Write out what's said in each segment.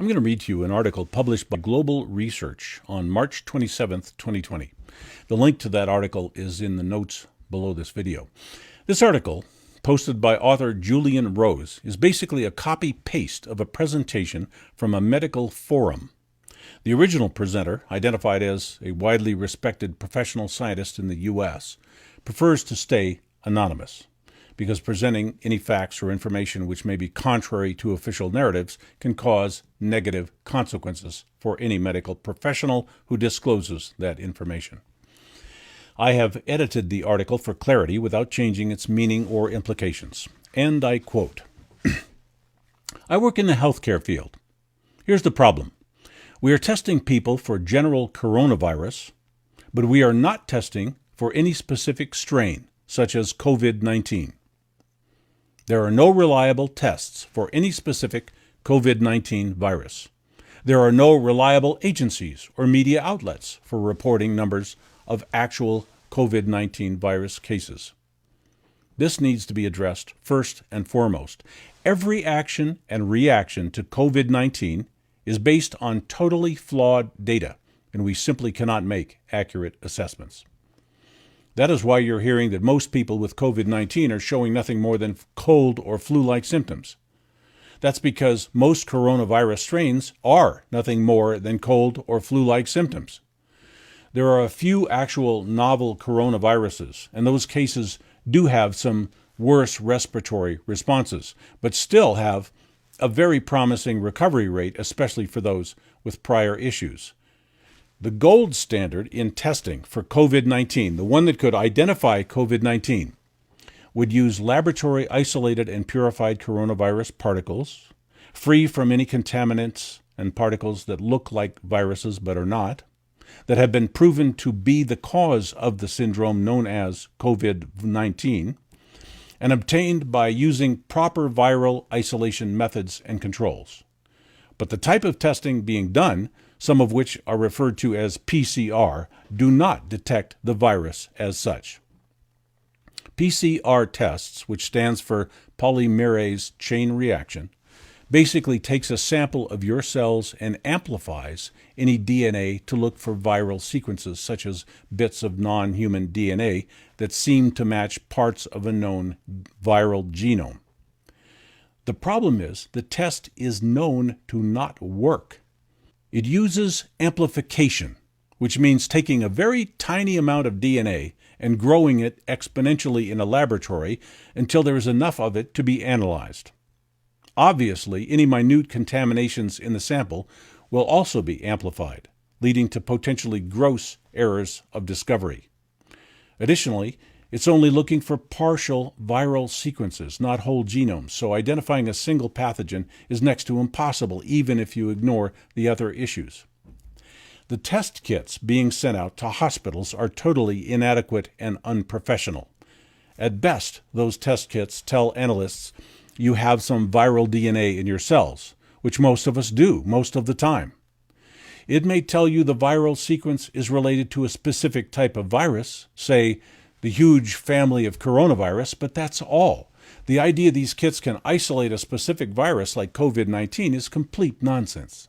I'm going to read to you an article published by Global Research on March 27th, 2020. The link to that article is in the notes below this video. This article, posted by author Julian Rose, is basically a copy-paste of a presentation from a medical forum. The original presenter, identified as a widely respected professional scientist in the U.S., prefers to stay anonymous, because presenting any facts or information which may be contrary to official narratives can cause negative consequences for any medical professional who discloses that information. I have edited the article for clarity without changing its meaning or implications. And I quote, "I work in the healthcare field. Here's the problem. We are testing people for general coronavirus, but we are not testing for any specific strain, such as COVID-19. There are no reliable tests for any specific COVID-19 virus. There are no reliable agencies or media outlets for reporting numbers of actual COVID-19 virus cases. This needs to be addressed first and foremost. Every action and reaction to COVID-19 is based on totally flawed data, and we simply cannot make accurate assessments. That is why you're hearing that most people with COVID-19 are showing nothing more than cold or flu-like symptoms. That's because most coronavirus strains are nothing more than cold or flu-like symptoms. There are a few actual novel coronaviruses, and those cases do have some worse respiratory responses, but still have a very promising recovery rate, especially for those with prior issues. The gold standard in testing for COVID-19, the one that could identify COVID-19, would use laboratory isolated and purified coronavirus particles, free from any contaminants and particles that look like viruses but are not, that have been proven to be the cause of the syndrome known as COVID-19, and obtained by using proper viral isolation methods and controls. But the type of testing being done, some of which are referred to as PCR, do not detect the virus as such. PCR tests, which stands for polymerase chain reaction, basically takes a sample of your cells and amplifies any DNA to look for viral sequences, such as bits of non-human DNA that seem to match parts of a known viral genome. The problem is the test is known to not work. It uses amplification, which means taking a very tiny amount of DNA and growing it exponentially in a laboratory until there is enough of it to be analyzed. Obviously, any minute contaminations in the sample will also be amplified, leading to potentially gross errors of discovery. Additionally, it's only looking for partial viral sequences, not whole genomes, so identifying a single pathogen is next to impossible, even if you ignore the other issues. The test kits being sent out to hospitals are totally inadequate and unprofessional. At best, those test kits tell analysts you have some viral DNA in your cells, which most of us do most of the time. It may tell you the viral sequence is related to a specific type of virus, say the huge family of coronavirus, but that's all. The idea these kits can isolate a specific virus like COVID-19 is complete nonsense.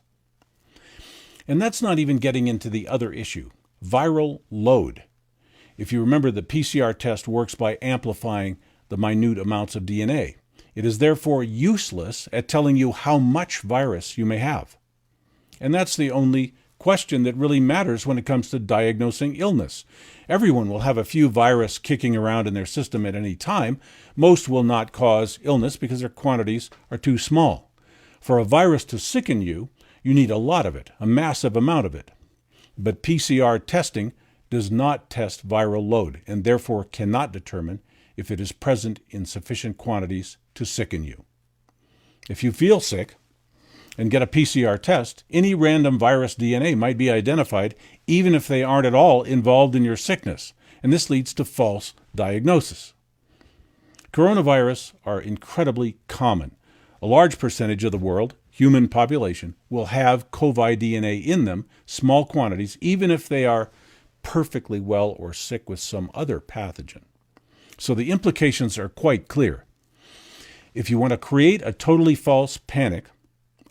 And that's not even getting into the other issue, viral load. If you remember, the PCR test works by amplifying the minute amounts of DNA. It is therefore useless at telling you how much virus you may have. And that's the only question that really matters when it comes to diagnosing illness. Everyone will have a few virus kicking around in their system at any time. Most will not cause illness because their quantities are too small. For a virus to sicken you, you need a lot of it, a massive amount of it. But PCR testing does not test viral load and therefore cannot determine if it is present in sufficient quantities to sicken you. If you feel sick and get a PCR test, any random virus DNA might be identified even if they aren't at all involved in your sickness, and this leads to false diagnosis. Coronavirus are incredibly common. A large percentage of the world, human population, will have COVID DNA in them, small quantities, even if they are perfectly well or sick with some other pathogen. So the implications are quite clear. If you want to create a totally false panic,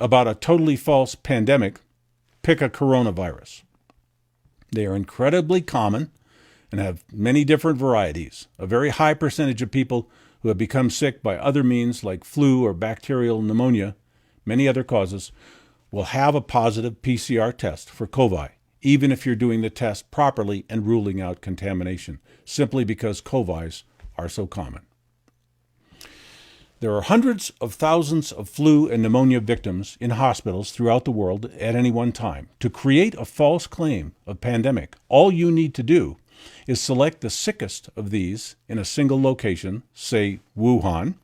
about a totally false pandemic, pick a coronavirus. They are incredibly common and have many different varieties. A very high percentage of people who have become sick by other means like flu or bacterial pneumonia, many other causes, will have a positive PCR test for COVID, even if you're doing the test properly and ruling out contamination, simply because COVIDs are so common. There are hundreds of thousands of flu and pneumonia victims in hospitals throughout the world at any one time. To create a false claim of pandemic, all you need to do is select the sickest of these in a single location, say Wuhan,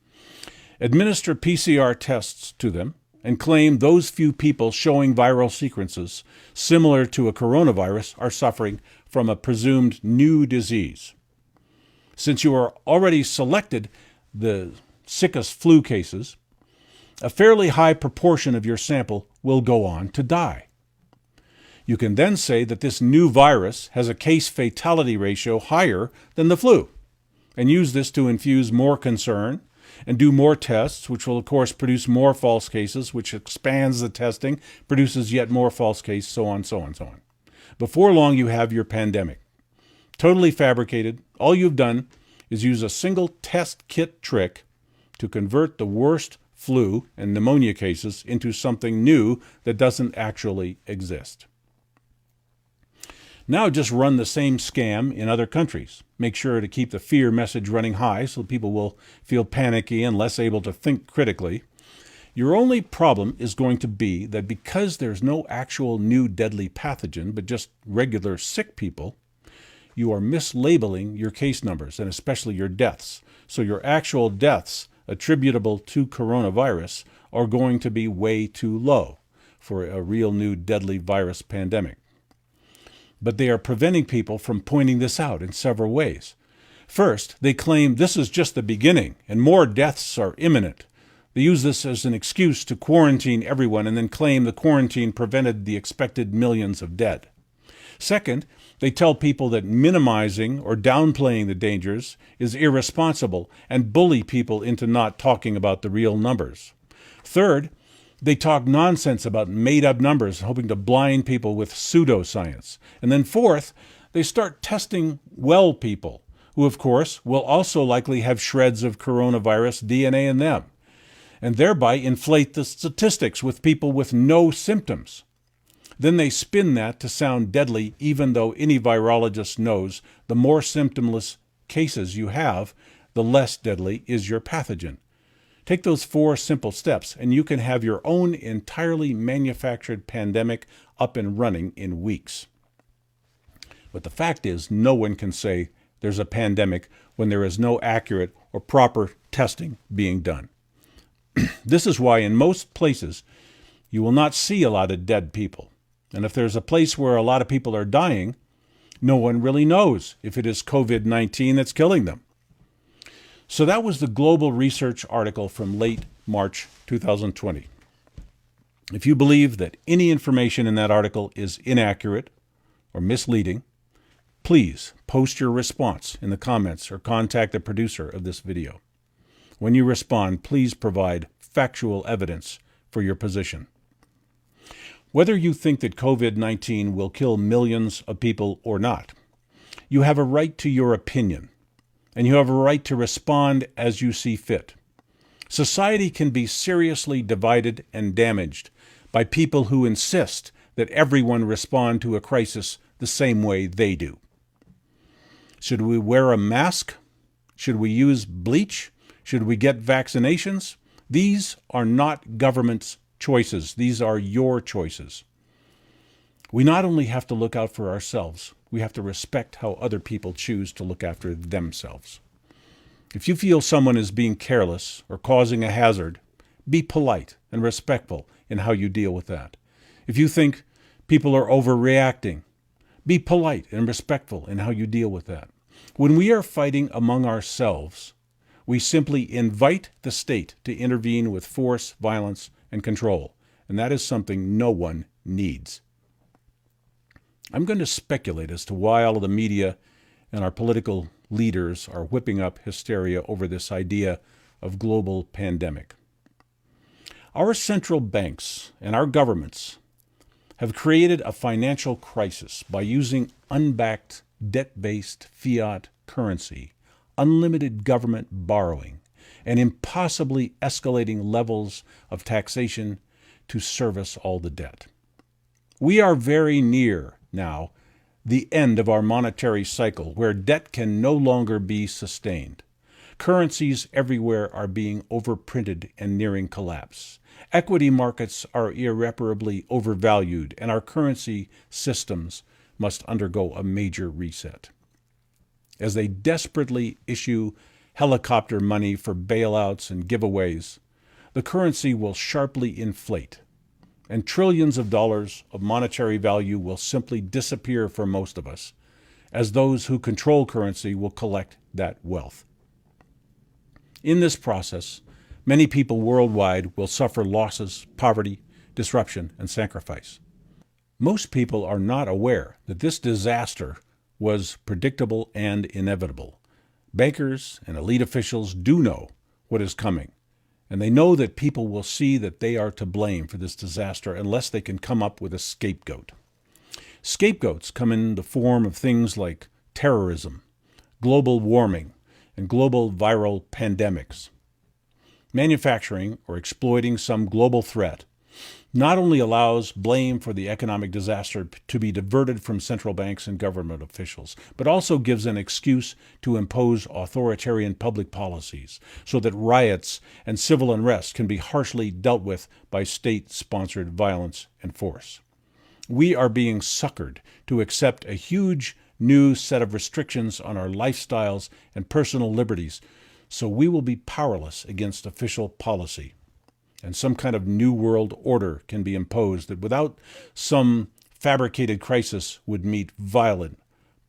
administer PCR tests to them, and claim those few people showing viral sequences similar to a coronavirus are suffering from a presumed new disease. Since you are already selected the sickest flu cases, a fairly high proportion of your sample will go on to die. You can then say that this new virus has a case fatality ratio higher than the flu, and use this to infuse more concern and do more tests, which will of course produce more false cases, which expands the testing, produces yet more false cases, so on, so on, so on. Before long, you have your pandemic. Totally fabricated. All you've done is use a single test kit trick to convert the worst flu and pneumonia cases into something new that doesn't actually exist. Now just run the same scam in other countries. Make sure to keep the fear message running high so people will feel panicky and less able to think critically. Your only problem is going to be that because there's no actual new deadly pathogen, but just regular sick people, you are mislabeling your case numbers and especially your deaths. So your actual deaths attributable to coronavirus are going to be way too low for a real new deadly virus pandemic. But they are preventing people from pointing this out in several ways. First, they claim this is just the beginning and more deaths are imminent. They use this as an excuse to quarantine everyone and then claim the quarantine prevented the expected millions of dead. Second, they tell people that minimizing or downplaying the dangers is irresponsible and bully people into not talking about the real numbers. Third, they talk nonsense about made-up numbers, hoping to blind people with pseudoscience. And then fourth, they start testing well people, who of course will also likely have shreds of coronavirus DNA in them, and thereby inflate the statistics with people with no symptoms. Then they spin that to sound deadly, even though any virologist knows the more symptomless cases you have, the less deadly is your pathogen. Take those 4 simple steps, and you can have your own entirely manufactured pandemic up and running in weeks. But the fact is, no one can say there's a pandemic when there is no accurate or proper testing being done. This is why in most places you will not see a lot of dead people. And if there's a place where a lot of people are dying, no one really knows if it is COVID-19 that's killing them. So that was the Global Research article from late March 2020. If you believe that any information in that article is inaccurate or misleading, please post your response in the comments or contact the producer of this video. When you respond, please provide factual evidence for your position. Whether you think that COVID-19 will kill millions of people or not, you have a right to your opinion, and you have a right to respond as you see fit. Society can be seriously divided and damaged by people who insist that everyone respond to a crisis the same way they do. Should we wear a mask? Should we use bleach? Should we get vaccinations? These are not government's choices. These are your choices. We not only have to look out for ourselves, we have to respect how other people choose to look after themselves. If you feel someone is being careless or causing a hazard, be polite and respectful in how you deal with that. If you think people are overreacting, be polite and respectful in how you deal with that. When we are fighting among ourselves, we simply invite the state to intervene with force, violence, and control, and that is something no one needs. I'm going to speculate as to why all of the media and our political leaders are whipping up hysteria over this idea of global pandemic. Our central banks and our governments have created a financial crisis by using unbacked, debt-based fiat currency, unlimited government borrowing, and impossibly escalating levels of taxation to service all the debt. We are very near now the end of our monetary cycle where debt can no longer be sustained. Currencies everywhere are being overprinted and nearing collapse. Equity markets are irreparably overvalued, and our currency systems must undergo a major reset. As they desperately issue helicopter money for bailouts and giveaways, the currency will sharply inflate, and trillions of dollars of monetary value will simply disappear for most of us, as those who control currency will collect that wealth. In this process, many people worldwide will suffer losses, poverty, disruption, and sacrifice. Most people are not aware that this disaster was predictable and inevitable. Bankers and elite officials do know what is coming, and they know that people will see that they are to blame for this disaster unless they can come up with a scapegoat. Scapegoats come in the form of things like terrorism, global warming, and global viral pandemics. Manufacturing or exploiting some global threat not only allows blame for the economic disaster to be diverted from central banks and government officials, but also gives an excuse to impose authoritarian public policies so that riots and civil unrest can be harshly dealt with by state-sponsored violence and force. We are being suckered to accept a huge new set of restrictions on our lifestyles and personal liberties, so we will be powerless against official policy. And some kind of new world order can be imposed that without some fabricated crisis would meet violent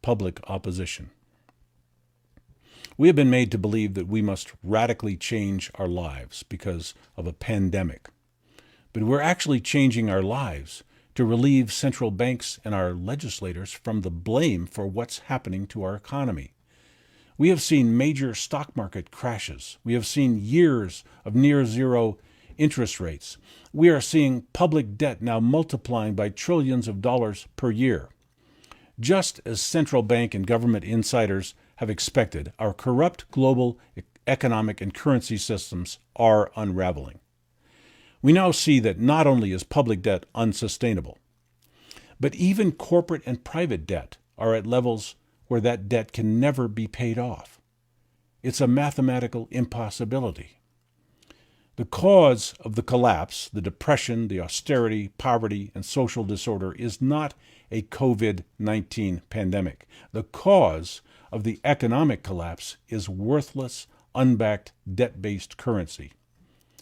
public opposition. We have been made to believe that we must radically change our lives because of a pandemic. But we're actually changing our lives to relieve central banks and our legislators from the blame for what's happening to our economy. We have seen major stock market crashes. We have seen years of near zero interest rates. We are seeing public debt now multiplying by trillions of dollars per year. Just as central bank and government insiders have expected, our corrupt global economic and currency systems are unraveling. We now see that not only is public debt unsustainable, but even corporate and private debt are at levels where that debt can never be paid off. It's a mathematical impossibility. The cause of the collapse, the depression, the austerity, poverty, and social disorder is not a COVID-19 pandemic. The cause of the economic collapse is worthless, unbacked, debt-based currency,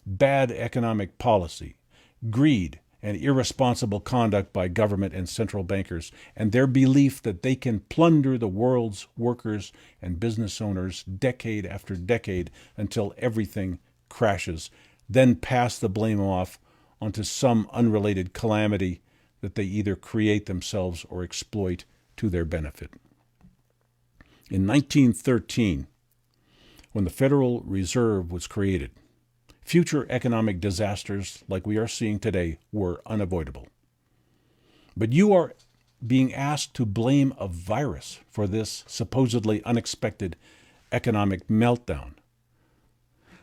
bad economic policy, greed, and irresponsible conduct by government and central bankers, and their belief that they can plunder the world's workers and business owners decade after decade until everything crashes, then pass the blame off onto some unrelated calamity that they either create themselves or exploit to their benefit. In 1913, when the Federal Reserve was created, future economic disasters like we are seeing today were unavoidable. But you are being asked to blame a virus for this supposedly unexpected economic meltdown.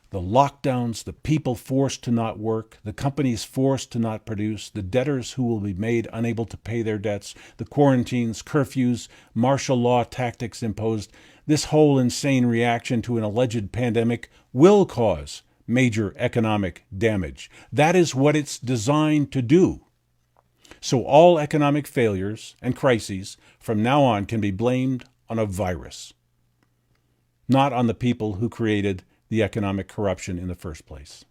The lockdowns, the people forced to not work, the companies forced to not produce, the debtors who will be made unable to pay their debts, the quarantines, curfews, martial law tactics imposed, this whole insane reaction to an alleged pandemic will cause major economic damage. That is what it's designed to do. So all economic failures and crises from now on can be blamed on a virus, not on the people who created the economic corruption in the first place.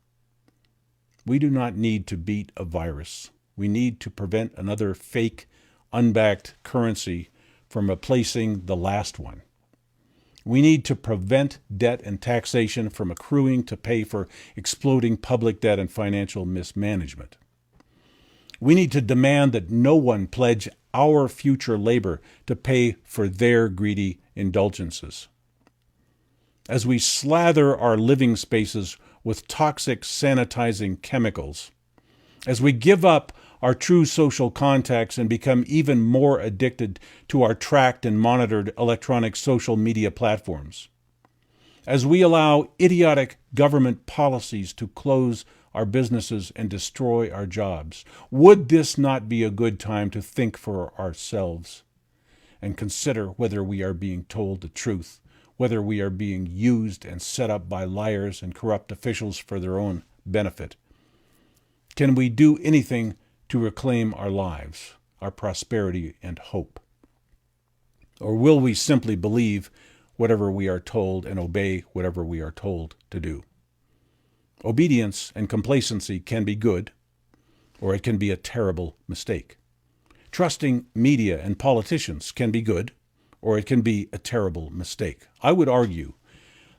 We do not need to beat a virus. We need to prevent another fake, unbacked currency from replacing the last one. We need to prevent debt and taxation from accruing to pay for exploding public debt and financial mismanagement. We need to demand that no one pledge our future labor to pay for their greedy indulgences. As we slather our living spaces with toxic sanitizing chemicals. As we give up our true social contacts and become even more addicted to our tracked and monitored electronic social media platforms. As we allow idiotic government policies to close our businesses and destroy our jobs, would this not be a good time to think for ourselves and consider whether we are being told the truth, whether we are being used and set up by liars and corrupt officials for their own benefit? Can we do anything to reclaim our lives, our prosperity and hope? Or will we simply believe whatever we are told and obey whatever we are told to do? Obedience and complacency can be good, or it can be a terrible mistake. Trusting media and politicians can be good, or it can be a terrible mistake. I would argue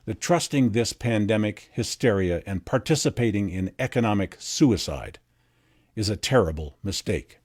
that trusting this pandemic hysteria and participating in economic suicide is a terrible mistake.